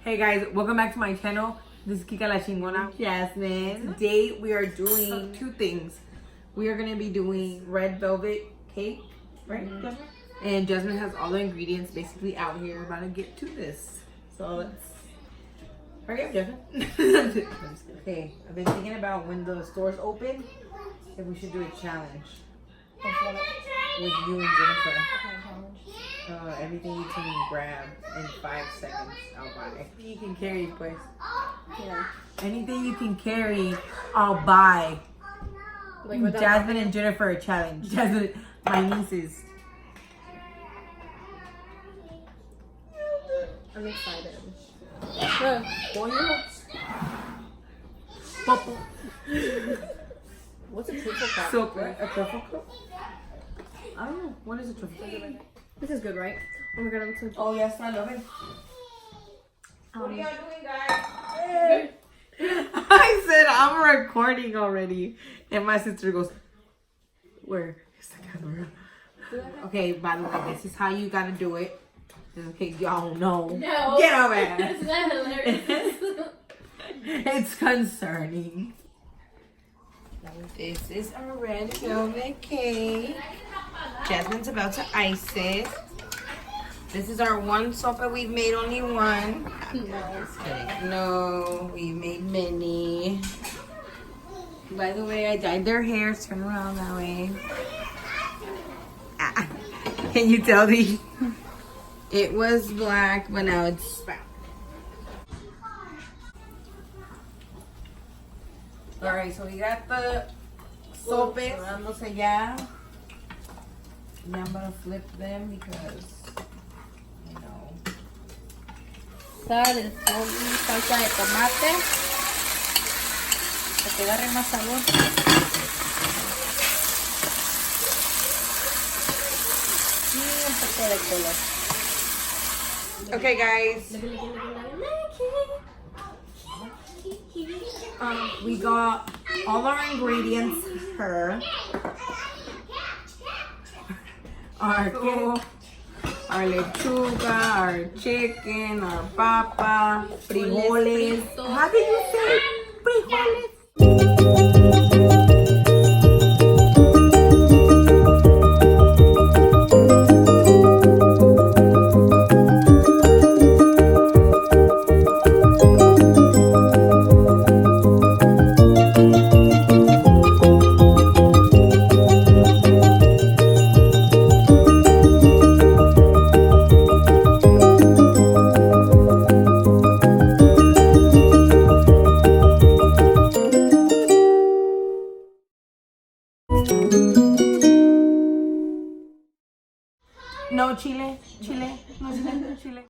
Hey guys, welcome back to my channel. This is Kika La Chingona, Jasmine. Today we are doing two things. We are gonna be doing red velvet cake, right? And Jasmine has all the ingredients basically out here. We're about to get to this. So let's hurry up, Jasmine. Okay, I've been thinking about when the stores open, if we should do a challenge with you and Jennifer. Everything you can grab in 5 seconds, I'll buy. Anything you can carry, pues. Yeah. Anything you can carry, I'll buy. Like Jasmine and Jennifer a challenge. Jasmine, my nieces. I'm excited. What's a truffle cup? So, a truffle cup? I don't know. What is a truffle cup? This is good, right? Oh my god, I'm so excited. Oh, yes, I love it. What are y'all doing, guys? Hey. I said I'm recording already. And my sister goes, where is the camera? Okay, by the way, this is how you gotta do it. In case y'all know. No. Get over it. It's not hilarious. It's concerning. This is a red velvet cake. Jasmine's about to ice it. This is our one soap that we've made only one. No, we made many. By the way, I dyed their hair. Turn around that way. Ah. Can you tell me? It was black, but now it's brown. Alright, so we got the SOPES. Yeah, I'm gonna flip them because, you know. Sal, salsa de tomate. Para que agarre más sabor. Y un poco de color. Okay, guys. We got all our ingredients here. Our lechuga, our chicken, our papa, frijoles. How did you say frijoles? No chile, no chile.